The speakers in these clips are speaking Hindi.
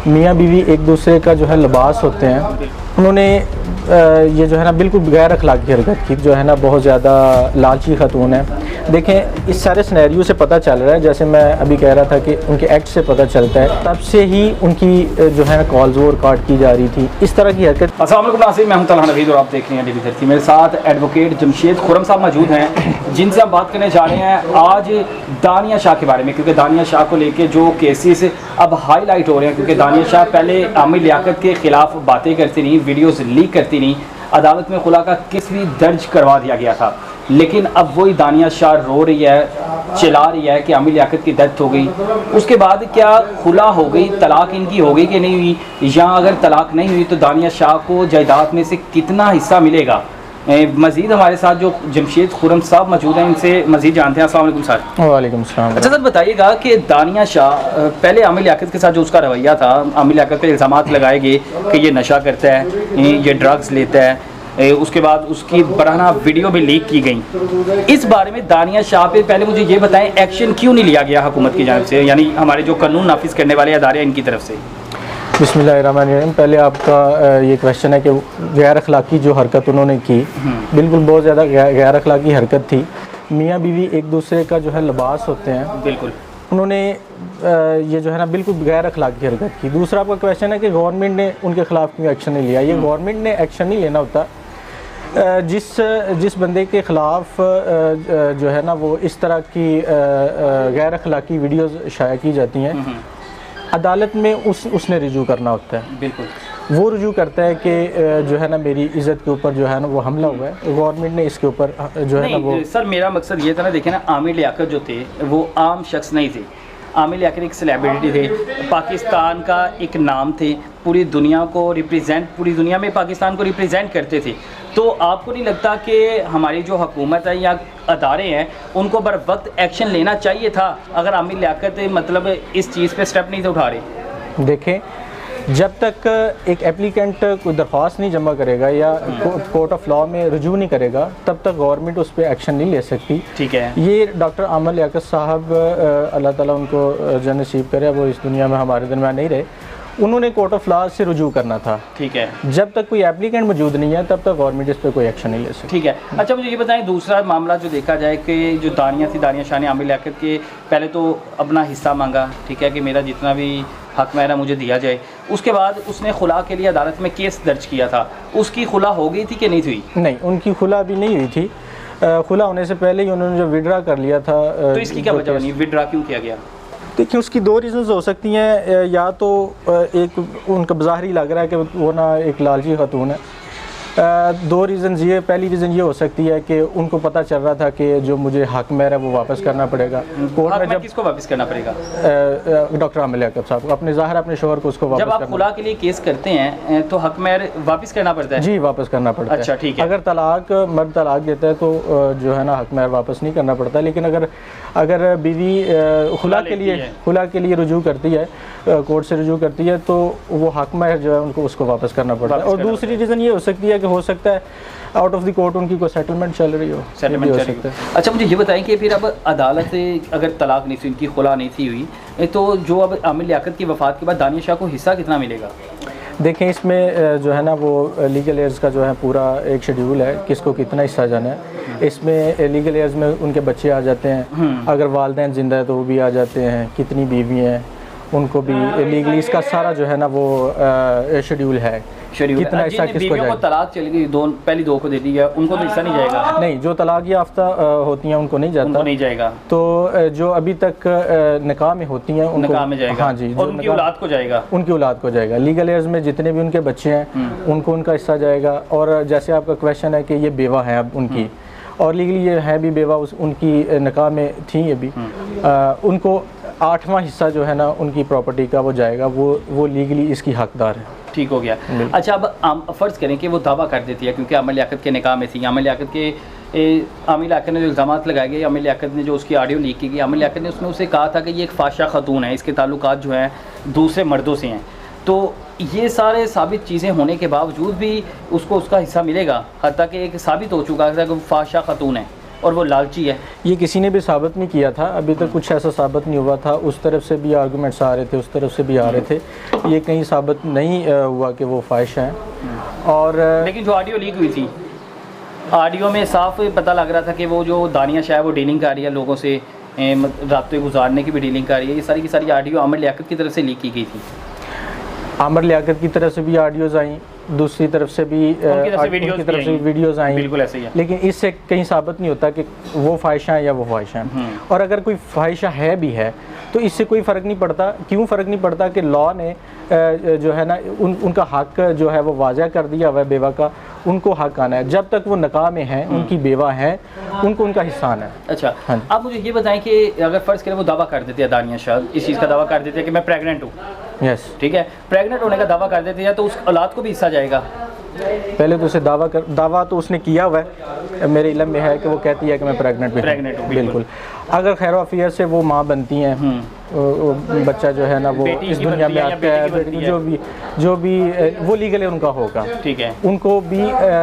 मियाँ बीवी एक दूसरे का जो है लिबास होते हैं, उन्होंने ये जो है ना बिल्कुल गैर अखलाकी हरकत की, जो है ना बहुत ज़्यादा लालची खतून है। देखें, इस सारे सिनेरियो से पता चल रहा है, जैसे मैं अभी कह रहा था कि उनके एक्ट से पता चलता है, तब से ही उनकी जो है ना कॉल्स और काट की जा रही थी, इस तरह की हरकत। अस्सलाम वालेकुम नाज़रीन, मैं हूं तलहा नवीद और आप देख रहे हैं टीवी धरती। मेरे साथ एडवोकेट जमशेद खुर्रम साहब मौजूद हैं, जिनसे हम बात करने जा रहे हैं आज दानिया शाह के बारे में, क्योंकि दानिया शाह को लेके जो केसेस अब हाईलाइट हो रहे हैं, क्योंकि दानिया शाह पहले आमिर लियाकत के खिलाफ बातें करती रही, वीडियोज़ लीक करती रही, अदालत में खुला का केस भी दर्ज करवा दिया गया था, लेकिन अब वही दानिया शाह रो रही है, चिल्ला रही है कि आमिर लियाकत की डेथ हो गई। उसके बाद क्या खुला हो गई, तलाक इनकी हो गई कि नहीं हुई, या अगर तलाक नहीं हुई तो दानिया शाह को जायदाद में से कितना हिस्सा मिलेगा। मज़ीद हमारे साथ जो जमशेद खुर्रम साहब मौजूद हैं, इनसे मज़ीद जानते हैं। अस्सलाम वालेकुम सर। वालेकुम सलाम। अच्छा सर, बताइएगा कि दानिया शाह पहले आमिर लियाकत के साथ जो उसका रवैया था, आमिर लियाकत पर इल्ज़ामात लगाए गए कि ये नशा करता है, ये ड्रग्स लेता है, उसके बाद उसकी बराना वीडियो भी लीक की गई। इस बारे में दानिया शाह पे पहले मुझे ये बताएं, एक्शन क्यों नहीं लिया गया हुकूमत की जानिब से, यानी हमारे जो कानून नाफिज करने वाले अदारे इनकी तरफ से। बिस्मिल्लाहिर्रहमानिर्रहीम। पहले आपका ये क्वेश्चन है कि गैर अखलाकी जो हरकत उन्होंने की, बिल्कुल बहुत ज़्यादा गैर अखलाकी हरकत थी। मियाँ बीवी एक दूसरे का जो है लिबास होते हैं, बिल्कुल उन्होंने ये जो है ना बिल्कुल गैर अखलाकी हरकत की। दूसरा आपका क्वेश्चन है कि गवर्नमेंट ने उनके ख़िलाफ़ क्यों एक्शन नहीं लिया। ये गवर्नमेंट ने एक्शन नहीं लेना होता। जिस बंदे के ख़िलाफ़ जो है ना वो इस तरह की गैर अखलाकी वीडियोज़ शाया की जाती हैं, अदालत में उसने रिजू करना होता है। बिल्कुल वो रिजू करता है कि जो है ना मेरी इज़्ज़त के ऊपर जो है ना वो हमला हुआ है, गवर्नमेंट ने इसके ऊपर जो है ना वो। सर मेरा मकसद ये था ना, देखें ना, आमिर लियाकत जो थे वो आम शख्स नहीं थे। आमिर लियाकत एक सेलिब्रिटी थे, पाकिस्तान का एक नाम थे, पूरी दुनिया को रिप्रेजेंट, पूरी दुनिया में पाकिस्तान को रिप्रेजेंट करते थे। तो आपको नहीं लगता कि हमारी जो हुकूमत है या अदारे हैं उनको बर वक्त एक्शन लेना चाहिए था, अगर आमिर लियाकत मतलब इस चीज़ पे स्टेप नहीं थे उठा रहे? देखें, जब तक एक एप्लीकेंट कोई दरख्वास्त नहीं जमा करेगा या कोर्ट ऑफ लॉ में रुजू नहीं करेगा, तब तक गवर्नमेंट उस पर एक्शन नहीं ले सकती। ठीक है। ये डॉक्टर आमिर लियाकत साहब, अल्लाह ताला उनको जन्नत-नसीब करे, वो इस दुनिया में हमारे दरमियान नहीं रहे, उन्होंने कोर्ट ऑफ लॉ से रुजू करना था। ठीक है। जब तक कोई एप्लीकेंट मौजूद नहीं है तब तक गवर्नमेंट इस पर कोई एक्शन नहीं ले सकती। ठीक है। अच्छा मुझे ये बताएं, दूसरा मामला जो देखा जाए कि जो दानिया थी, दानिया शाह ने आमिर लियाकत के पहले तो अपना हिस्सा मांगा, ठीक है, कि मेरा जितना भी हक मेरा मुझे दिया जाए। उसके बाद उसने खुला के लिए अदालत में केस दर्ज किया था, उसकी खुला हो गई थी कि नहीं हुई? नहीं, उनकी खुला भी नहीं हुई थी। खुला होने से पहले ही उन्होंने जो विड्रा कर लिया था। तो इसकी क्या वजह बनी, विड्रा क्यों किया गया? देखिए, उसकी दो रीज़न्स हो सकती हैं। या तो एक उनका ज़ाहिरी लग रहा है कि वो ना एक लालची खतून है। दो रीज़न्स ये, पहली रीज़न ये हो सकती है कि उनको पता चल रहा था कि जो मुझे हक मेरा है वो वापस करना पड़ेगा। कोर्ट में जब किसको वापस करना पड़ेगा? डॉक्टर आमिर लियाकत साहब को, अपने ज़ाहिर अपने शोहर को उसको वापस करना। जब आप खुला के लिए केस करते हैं तो हक मेहर वापस करना पड़ता है? जी, वापस करना पड़ता है। अच्छा, ठीक है। अगर तलाक मर्द तलाक देता है तो जो है ना हक मेहर वापस नहीं करना पड़ता, लेकिन अगर बीवी खुला के लिए रुजू करती है, कोर्ट से रुजू करती है, तो वो हक मेहर जो है उनको उसको वापस करना पड़ता है। और दूसरी रीज़न ये हो सकती है कि हो सकता है आउट ऑफ द कोर्ट उनकी कोई सेटलमेंट चल रही हो, सेटलमेंट चल रही है। अच्छा मुझे ये बताएं कि फिर अब अदालत से अगर तलाक नहीं थी, इनकी खुला नहीं थी हुई, तो जो अब आमिर लियाकत की वफ़ात के बाद दानिया शाह को हिस्सा कितना मिलेगा? देखें, इसमें जो है ना वो लीगल एयर्स का जो है पूरा एक शेड्यूल है, किसको कितना हिस्सा जाना है। इसमें लीगल एयर्स में उनके बच्चे आ जाते हैं, अगर वालिदैन ज़िंदा है तो वो भी आ जाते हैं, कितनी बीवी हैं उनको भी लीगली, इसका सारा जो है ना वो शेड्यूल है। कितना हिस्सा किसको जाएगा। तलाक चली गई, पहली दो को दे दी है, उनको तो हिस्सा नहीं जाएगा? नहीं, जो तलाक याफ्ता होती हैं उनको नहीं जाता, उनको नहीं जाएगा। तो जो अभी तक निकाह में होती हैं उनको निकाह में जाएगा। हाँ जी, और उनकी औलाद को जाएगा? उनकी औलाद को जाएगा। लीगल एयर्स में जितने भी उनके बच्चे हैं उनको उनका हिस्सा जाएगा। और जैसे आपका क्वेश्चन है कि ये बेवा है अब उनकी, और लीगली ये है भी बेवा, उनकी निकाह में थी अभी, उनको 8वां हिस्सा जो है ना उनकी प्रॉपर्टी का वो जाएगा, वो लीगली इसकी हकदार है। ठीक हो गया। अच्छा अब फ़र्ज़ करें कि वो दावा कर देती है, क्योंकि आमिर लियाकत के निकाह में थी, आमिर लियाकत ने जो इल्ज़ामात लगाए गए, आमिर लियाकत ने जो उसकी ऑडियो लीक की गई, आमिर लियाकत ने उसमें उसे कहा था कि ये एक फाशा खतून है, इसके ताल्लुकात जो हैं दूसरे मर्दों से हैं। तो ये सारे साबित चीज़ें होने के बावजूद भी उसको उसका हिस्सा मिलेगा, हत्ता कि एक साबित हो चुका था कि वो फाशा खतून है। और वो लालची है? ये किसी ने भी साबित नहीं किया था, अभी तक कुछ ऐसा साबित नहीं हुआ था। उस तरफ से भी आर्गूमेंट्स आ रहे थे, उस तरफ से भी आ रहे थे, ये कहीं साबित नहीं हुआ कि वो ख्वाहिश हैं। और लेकिन जो ऑडियो लीक हुई थी, ऑडियो में साफ पता लग रहा था कि वो जो दानिया शाह है वो डीलिंग कर रही है लोगों से, रातें गुजारने की भी डीलिंग कर रही है। ये सारी की सारी ऑडियो आमिर लियाकत की तरफ से लीक की गई थी। आमिर लियाकत की तरफ से भी ऑडियोज़ आई, दूसरी तरफ से भी उनकी तरफ से वीडियोज़ आई, बिल्कुल ऐसे ही है। लेकिन इससे कहीं साबित नहीं होता कि वो ख्वाहिशा है या वो ख्वाहिशा है। और अगर कोई ख्वाहिशा है भी है तो इससे कोई फ़र्क नहीं पड़ता। क्यों फ़र्क नहीं पड़ता कि लॉ ने जो है ना उनका हक जो है वो वाज़ह कर दिया हुआ है, बेवा का उनको हक आना है। जब तक वो निकाह में हैं, उनकी बेवा है, उनको उनका हिस्सा आना है। अच्छा, हाँ। आप मुझे ये बताएं कि अगर फ़र्ज़ करें वो दावा कर देते हैं, दानिया शाह इस चीज़ का दावा कर देते हैं कि मैं प्रेग्नेंट हूँ, यस, ठीक है, प्रेग्नेंट होने का दावा कर देते हैं, तो उस औलाद को भी हिस्सा जाएगा? पहले तो उसे दावा तो उसने किया हुआ है, मेरे इल्म में है कि वो कहती है कि मैं प्रेग्नेंट हूँ। बिल्कुल। अगर खैर वाफियत से वो माँ बनती हैं, बच्चा जो है ना वो इस दुनिया में आता है, जो भी वो लीगल उनका होगा, ठीक है, उनको भी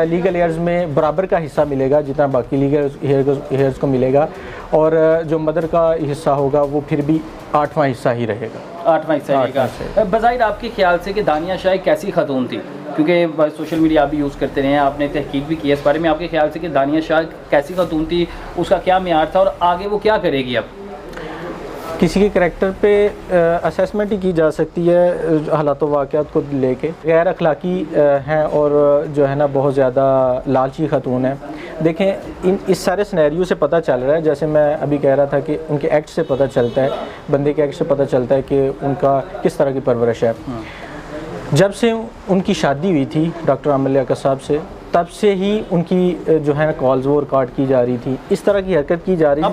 लीगल एयर्स में बराबर का हिस्सा मिलेगा जितना बाकी लीगल एयर्स को मिलेगा। और जो मदर का हिस्सा होगा वो फिर भी 8वां हिस्सा ही रहेगा। 8वां हिस्सा रहेगा। बज़ाहिर आपके ख्याल से कि दानिया शाह एक कैसी खातून थी, क्योंकि सोशल मीडिया आप भी यूज़ करते रहे हैं, आपने तहकीक भी की है इस बारे में, आपके ख्याल से कि दानिया शाह कैसी खातून थी, उसका क्या मेयार था और आगे वो क्या करेगी? अब किसी के करैक्टर पे असेसमेंट ही की जा सकती है हालात वाक़यात को लेके। गैर अखलाकी हैं और जो है ना बहुत ज़्यादा लालची खातून है। देखें, इस सारे सिनेरियो से पता चल रहा है, जैसे मैं अभी कह रहा था कि उनके एक्ट से पता चलता है, बंदे के एक्ट से पता चलता है कि उनका किस तरह की परवरिश है। जब से उनकी शादी हुई थी डॉक्टर आमिर लियाकत साहब से, तब से ही उनकी जो है ना कॉल्स वो रिकॉर्ड की जा रही थी, इस तरह की हरकत की जा रही थी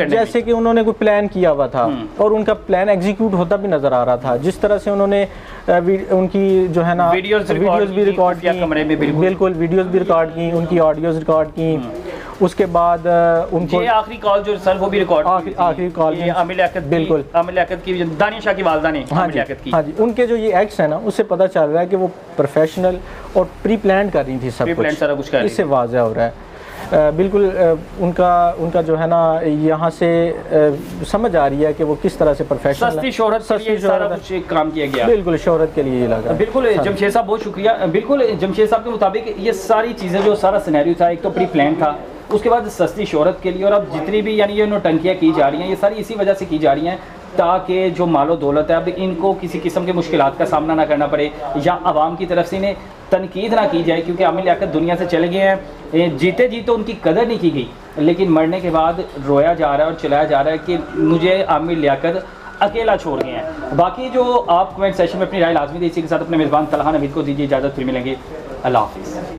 जैसे कि उन्होंने कोई प्लान किया हुआ था और उनका प्लान एग्जीक्यूट होता भी नज़र आ रहा था। जिस तरह से उन्होंने उनकी जो है ना वीडियोस भी रिकॉर्ड की, बिल्कुल वीडियोस भी रिकॉर्ड की, उनकी ऑडियोज रिकॉर्ड की। उसके बाद उनको आखिरी कॉल जो सर वो भी रिकॉर्ड, आखिरी कॉल आमिर लियाकत, बिल्कुल आमिर लियाकत की, दानिया शाह की वालदा ने आमिर लियाकत की। हाँ जी, उनके जो ये एक्ट्स हैं ना उससे पता चल रहा है कि वो प्रोफेशनल और प्री प्लान कर रही थी, सब कुछ सारा कुछ कर, इससे वाज़ह हो रहा है। बिल्कुल उनका जो है ना यहाँ से समझ आ रही है कि वो किस तरह से प्रोफेशनल, सस्ती शोहरत सारा कुछ काम किया गया, बिल्कुल शोहरत के लिए लगा। बिल्कुल जमशेद साहब बहुत शुक्रिया। बिल्कुल जमशेद साहब के मुताबिक ये सारी चीज़ें जो सारा सिनेरियो था, एक तो प्री प्लान था, उसके बाद सस्ती शोहरत के लिए, और अब जितनी भी यानी ये नौटंकियाँ की जा रही हैं ये सारी इसी वजह से की जा रही हैं ताकि जो मालो दौलत है अब इनको किसी किस्म के मुश्किलात का सामना ना करना पड़े या आवाम की तरफ से इन्हें तनकीद ना की जाए, क्योंकि आमिर लियाकत दुनिया से चले गए हैं। जीते जी तो उनकी कदर नहीं की गई, लेकिन मरने के बाद रोया जा रहा है और चलाया जा रहा है कि मुझे आमिर लियाकत अकेला छोड़ गए हैं। बाकी जो आप कमेंट सेशन में अपनी राय लाजमी दीजिए, इसी के साथ अपने मेज़बान तलहा नवीद को दीजिए इजाज़त, फिर मिलेंगे। अल्लाह हाफ़िज़।